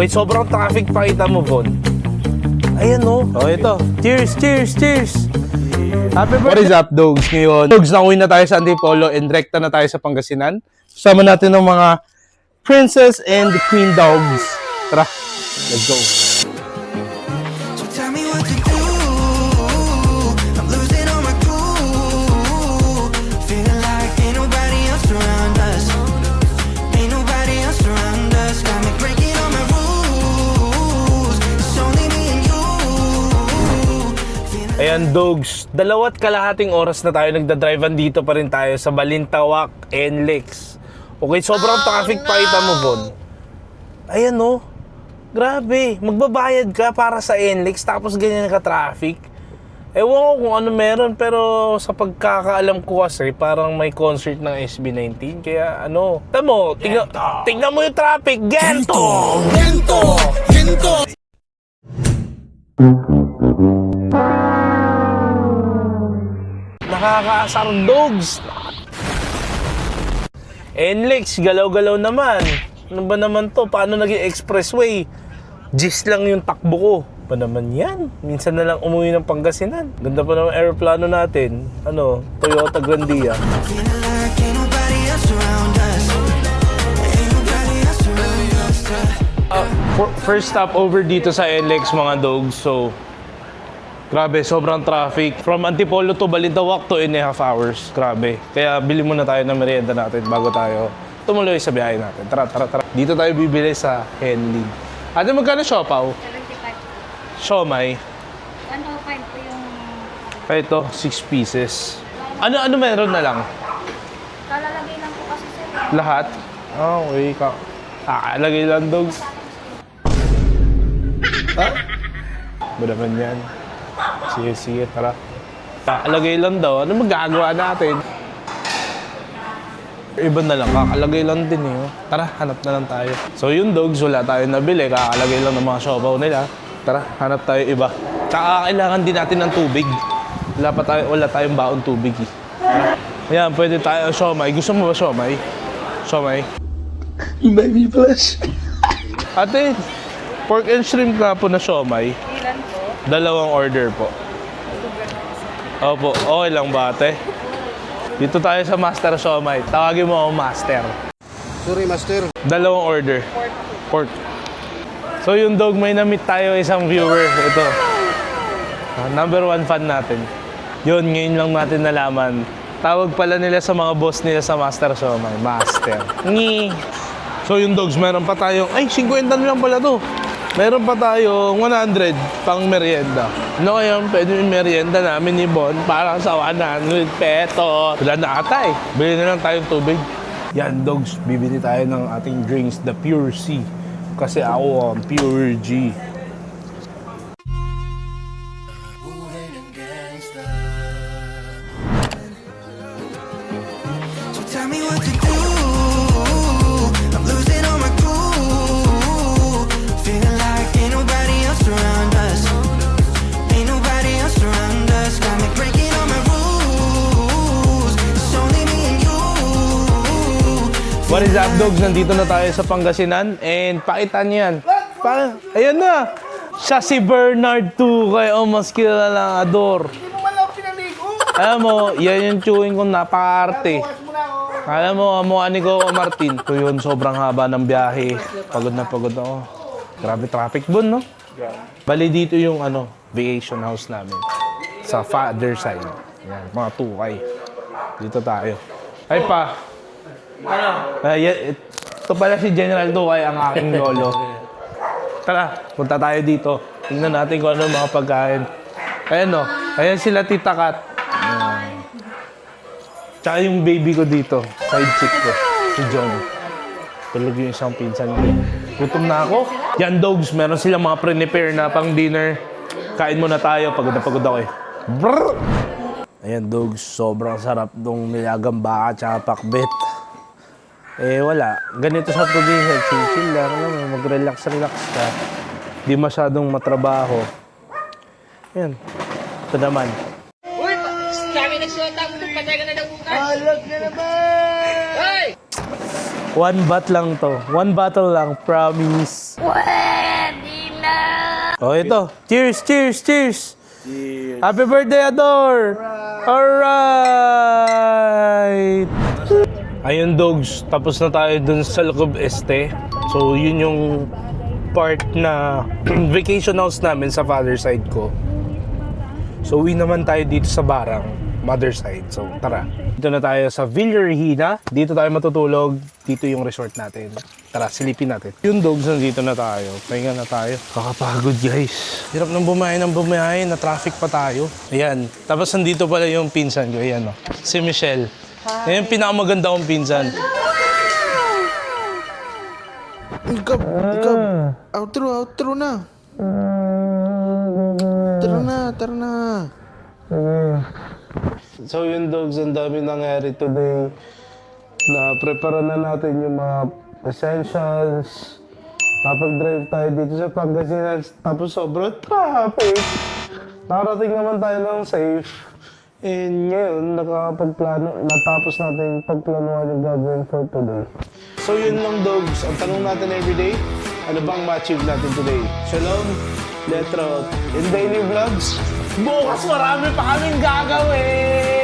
Okay, sobrang traffic, pakita mo, Von. Ayan, no? Oh, ito. Cheers, cheers, cheers! Happy birthday! What is up, dogs? Ngayon, dogs, nauwi na tayo sa Antipolo and rekta na tayo sa Pangasinan. Kasama natin ng mga princess and queen dogs. Tara, let's go. Ayan, dogs, 2.5 oras na tayo nagdadrivean, dito pa rin tayo sa Balintawak, NLEX. Okay, sobrang traffic, pakita mo, Von. Ayan, no? Grabe, magbabayad ka para sa NLEX tapos ganyan ka-traffic. Ewan ko kung ano meron, pero sa pagkakaalam ko kasi parang may concert ng SB19. Kaya ano, tamo, tingnan mo yung traffic. Gento! Gento! Gento! Nakakaasar, dogs. NLEX, galaw-galaw naman. Ano ba naman to? Paano naging expressway? Gis lang yung takbo ko. Pa naman yan? Minsan na lang umuwi ng Pangasinan. Ganda pa naman aeroplano natin. Ano? Toyota Grandia. First stop over dito sa NLEX, mga dogs. So, grabe, sobrang traffic. From Antipolo to Balintawak, 2.5 hours. Grabe. Kaya bili muna tayo ng merienda natin bago tayo tumuloy sa biyahe natin. Tara, tara, tara. Dito tayo bibili sa Henley. Ate, magkano siopaw? 75. Siomay? 105 po yung... Ito, 6 pieces. Ano meron na lang? Kalalagay lang po kasi sir. Lahat? Oh, okay. Kakalagay lang, dogs. Ha? Ba naman yan? Sige, sige, tara. Kakalagay lang daw. Ano magagawa natin? Iba na lang, kakalagay lang din eh. Tara, hanap na lang tayo. So yung dogs, wala tayong nabili. Kakalagay lang ng mga siopaw nila. Tara, hanap tayo iba. Tsaka kailangan din natin ng tubig. Wala tayong baon tubig eh. Tara. Ayan, pwede tayo siomay. Gusto mo ba siomay? Siomay? You made me blush. Ate, pork and shrimp na po na siomay. Ilan po? 2 order po. Opo, okay lang ba, ate? Dito tayo sa Master Siomay. Tawagin mo ako Master. Sorry, master. 2 order. Pork. So yung dog, may na-meet tayo isang viewer. Ito. Number 1 fan natin. Yun, ngayon lang natin nalaman. Tawag pala nila sa mga boss nila sa Master Siomay. Master. Ngi. So yung dogs, meron pa tayong... Ay, 50 na lang pala to. Meron pa tayong 100 pang merienda. Ano kaya pwede yung merienda namin ni Bon para sa 100 pesos? Wala na ata eh. Bili na lang tayong tubig. Yan, dogs. Bibili tayo ng ating drinks, the Pure C. Kasi ako ang Pure G. What is up, dogs? Nandito na tayo sa Pangasinan and pakita niyo yan. Ayan na! Siya si Bernard Tukay o mas kilala Ador. Hindi mo man lang pinaligo. Alam mo, yan yung chewing kong napaka-arte. Alam mo, mukha ni Coco Martin. So yun, sobrang haba ng biyahe. Pagod na pagod ako. Grabe traffic doon, no? Bali dito yung vacation house namin. Sa father side. Yan, mga Tukay. Dito tayo. Ay pa! Ito pala si General Tukay, ang aking lolo. Tara, punta tayo dito. Tingnan natin kung ano mga pagkain. Ayan o. Ayan sila Tita Kat. Tsaka yung baby ko dito. Side chick ko. Si John. Tulog yung isang pinsan ko. Gutom na ako. Yan, dogs. Meron silang mga pre-prepare na pang dinner. Kain muna tayo. Pagod na pagod ako eh. Brrr! Ayan, dogs. Sobrang sarap nung nilagang baka tsaka pakbet. Eh, wala. Ganito sa probinsya, chill lang naman. Mag-relax-relax ka. Di masyadong matrabaho. Yan. Ito naman. Uy! Sabi nagsuota mo kung patay ka na daw bukas. Alag na naman! Hoy! 1 bat lang to. 1 bottle lang. Promise. Oh, ito. Cheers, cheers, cheers. Happy birthday, Ador! Alright! Ayun, dogs. Tapos na tayo dun sa Loob Este. So, yun yung part na vacation house namin sa father side ko. So, uwi naman tayo dito sa Barang, mother side. So, tara. Dito na tayo sa Villarhina. Dito tayo matutulog. Dito yung resort natin. Tara, silipin natin. Yung dogs, nandito na tayo. Pahinga na tayo. Kakapagod, guys. Hirap ng bumahay. Na-traffic pa tayo. Ayan. Tapos nandito pala yung pinsan ko. Ayan, oh. Si Michelle. Ayan yung pinakamaganda kong pinsan. Ikaw. Outro na. Tara na. So yung dogs, ang dami nangyari today. Na-prepare na natin yung mga essentials. Napag-drive tayo dito sa Pangasinan. Tapos sobrang traffic. Nakarating naman tayo ng safe. And ngayon, natapos natin yung pagplanuhan yung gagawin for today. So yun lang, dogs. Ang tanong natin everyday, ano bang ma-achieve natin today? Shalom, Letrot, and daily vlogs. Bukas marami pa kaming gagawin!